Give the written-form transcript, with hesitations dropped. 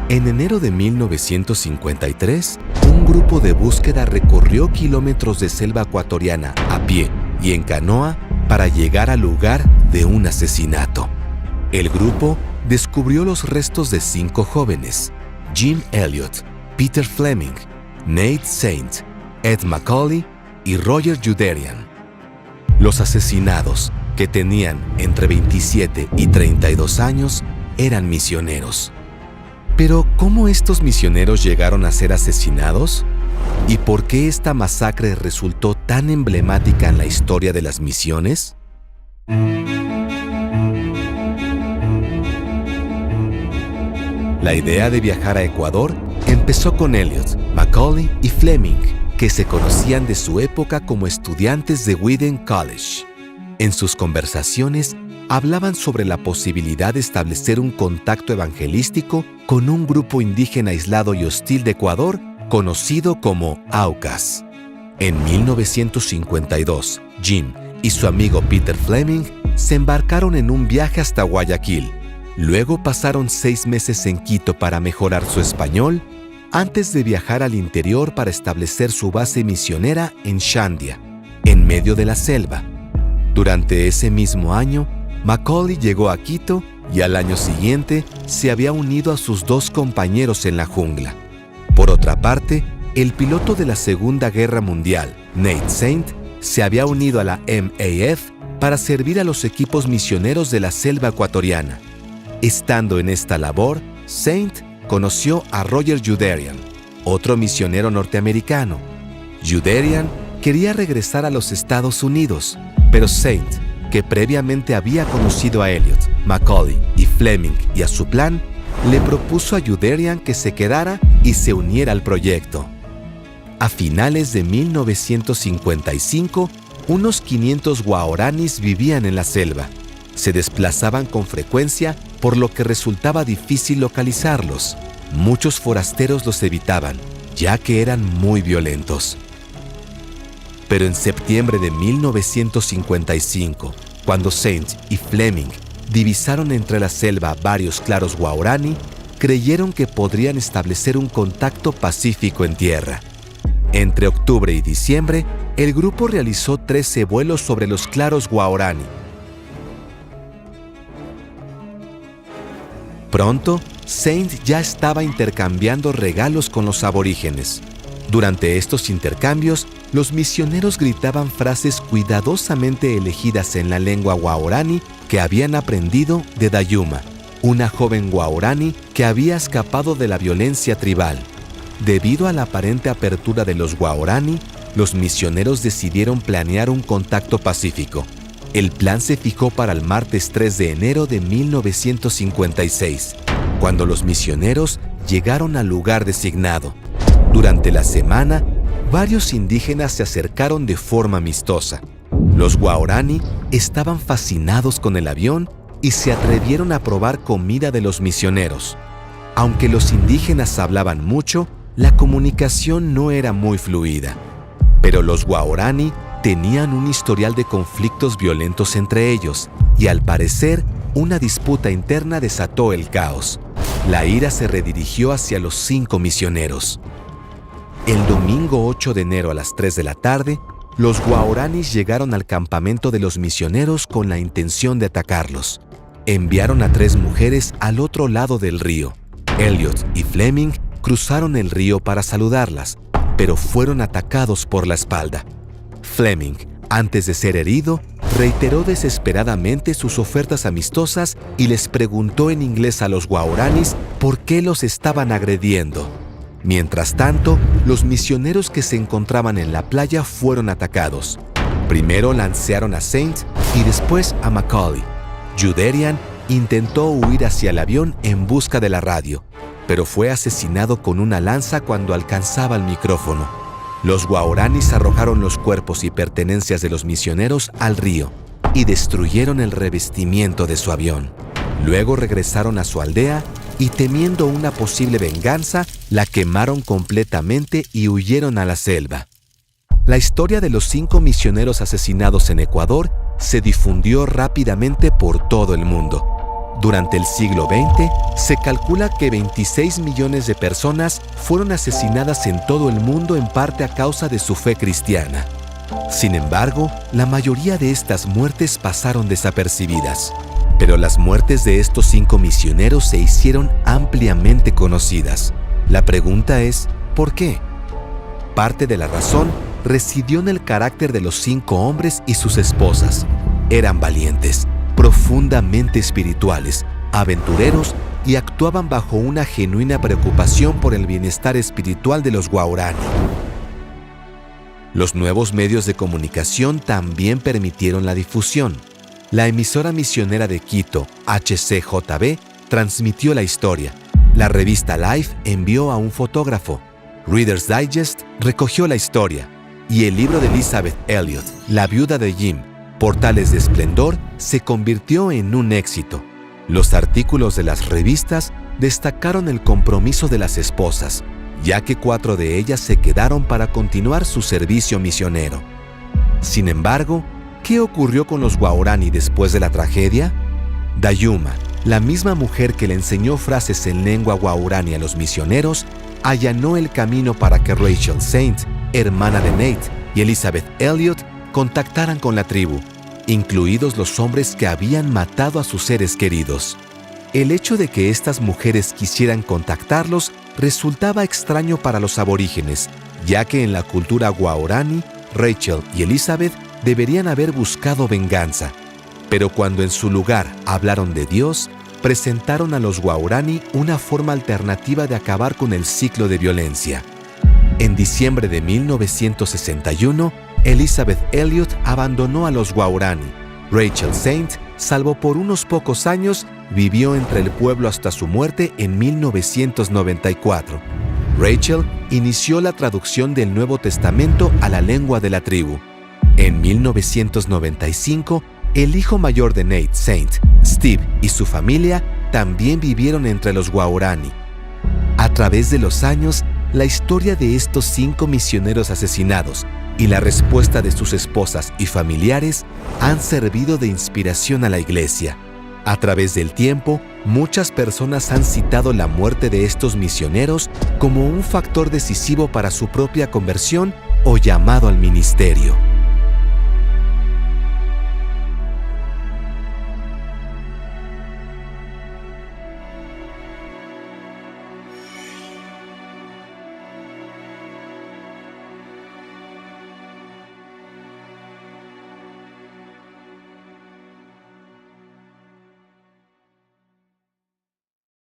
En enero de 1953, un grupo de búsqueda recorrió kilómetros de selva ecuatoriana a pie y en canoa para llegar al lugar de un asesinato. El grupo descubrió los restos de 5 jóvenes: Jim Elliot, Peter Fleming, Nate Saint, Ed Macaulay y Roger Youderian. Los asesinados, que tenían entre 27 y 32 años, eran misioneros. Pero, ¿cómo estos misioneros llegaron a ser asesinados? ¿Y por qué esta masacre resultó tan emblemática en la historia de las misiones? La idea de viajar a Ecuador empezó con Elliot, Macaulay y Fleming, que se conocían de su época como estudiantes de Wheaton College. En sus conversaciones, hablaban sobre la posibilidad de establecer un contacto evangelístico con un grupo indígena aislado y hostil de Ecuador, conocido como Aucas. En 1952, Jim y su amigo Peter Fleming se embarcaron en un viaje hasta Guayaquil. Luego pasaron 6 meses en Quito para mejorar su español, antes de viajar al interior para establecer su base misionera en Shandia, en medio de la selva. Durante ese mismo año, Macaulay llegó a Quito y al año siguiente se había unido a sus 2 compañeros en la jungla. Por otra parte, el piloto de la Segunda Guerra Mundial, Nate Saint, se había unido a la MAF para servir a los equipos misioneros de la selva ecuatoriana. Estando en esta labor, Saint conoció a Roger Youderian, otro misionero norteamericano. Youderian quería regresar a los Estados Unidos, pero Saint, que previamente había conocido a Elliot, Macaulay y Fleming y a su plan, le propuso a Youderian que se quedara y se uniera al proyecto. A finales de 1955, unos 500 guaraníes vivían en la selva. Se desplazaban con frecuencia, por lo que resultaba difícil localizarlos. Muchos forasteros los evitaban, ya que eran muy violentos. Pero en septiembre de 1955, cuando Saint y Fleming divisaron entre la selva varios claros guaraní, creyeron que podrían establecer un contacto pacífico en tierra. Entre octubre y diciembre, el grupo realizó 13 vuelos sobre los claros guaraní. Pronto, Saint ya estaba intercambiando regalos con los aborígenes. Durante estos intercambios, los misioneros gritaban frases cuidadosamente elegidas en la lengua guaraní que habían aprendido de Dayuma, una joven guaraní que había escapado de la violencia tribal. Debido a la aparente apertura de los guaraní, los misioneros decidieron planear un contacto pacífico. El plan se fijó para el martes 3 de enero de 1956, cuando los misioneros llegaron al lugar designado. Durante la semana, varios indígenas se acercaron de forma amistosa. Los guaraní estaban fascinados con el avión y se atrevieron a probar comida de los misioneros. Aunque los indígenas hablaban mucho, la comunicación no era muy fluida. Pero los guaraní tenían un historial de conflictos violentos entre ellos y, al parecer, una disputa interna desató el caos. La ira se redirigió hacia los 5 misioneros. El domingo 8 de enero a las 3 de la tarde, los guaraníes llegaron al campamento de los misioneros con la intención de atacarlos. Enviaron a 3 mujeres al otro lado del río. Elliot y Fleming cruzaron el río para saludarlas, pero fueron atacados por la espalda. Fleming, antes de ser herido, reiteró desesperadamente sus ofertas amistosas y les preguntó en inglés a los guaraníes por qué los estaban agrediendo. Mientras tanto, los misioneros que se encontraban en la playa fueron atacados. Primero lancearon a Saint y después a Macaulay. Youderian intentó huir hacia el avión en busca de la radio, pero fue asesinado con una lanza cuando alcanzaba el micrófono. Los guaraníes arrojaron los cuerpos y pertenencias de los misioneros al río y destruyeron el revestimiento de su avión. Luego regresaron a su aldea y, temiendo una posible venganza, la quemaron completamente y huyeron a la selva. La historia de los 5 misioneros asesinados en Ecuador se difundió rápidamente por todo el mundo. Durante el siglo XX, se calcula que 26 millones de personas fueron asesinadas en todo el mundo en parte a causa de su fe cristiana. Sin embargo, la mayoría de estas muertes pasaron desapercibidas. Pero las muertes de estos 5 misioneros se hicieron ampliamente conocidas. La pregunta es, ¿por qué? Parte de la razón residió en el carácter de los 5 hombres y sus esposas. Eran valientes, profundamente espirituales, aventureros y actuaban bajo una genuina preocupación por el bienestar espiritual de los Guaraní. Los nuevos medios de comunicación también permitieron la difusión. La emisora misionera de Quito, HCJB, transmitió la historia. La revista Life envió a un fotógrafo. Reader's Digest recogió la historia. Y el libro de Elizabeth Elliot, La viuda de Jim, Portales de Esplendor, se convirtió en un éxito. Los artículos de las revistas destacaron el compromiso de las esposas, ya que 4 de ellas se quedaron para continuar su servicio misionero. Sin embargo, ¿qué ocurrió con los Guaraní después de la tragedia? Dayuma, la misma mujer que le enseñó frases en lengua guaraní a los misioneros, allanó el camino para que Rachel Saint, hermana de Nate, y Elizabeth Elliot contactaran con la tribu, incluidos los hombres que habían matado a sus seres queridos. El hecho de que estas mujeres quisieran contactarlos resultaba extraño para los aborígenes, ya que en la cultura guaraní, Rachel y Elizabeth deberían haber buscado venganza. Pero cuando en su lugar hablaron de Dios, presentaron a los Guaraní una forma alternativa de acabar con el ciclo de violencia. En diciembre de 1961, Elizabeth Elliot abandonó a los Guaraní. Rachel Saint, salvo por unos pocos años, vivió entre el pueblo hasta su muerte en 1994. Rachel inició la traducción del Nuevo Testamento a la lengua de la tribu. En 1995, el hijo mayor de Nate Saint, Steve, y su familia también vivieron entre los Guaraní. A través de los años, la historia de estos 5 misioneros asesinados y la respuesta de sus esposas y familiares han servido de inspiración a la Iglesia. A través del tiempo, muchas personas han citado la muerte de estos misioneros como un factor decisivo para su propia conversión o llamado al ministerio.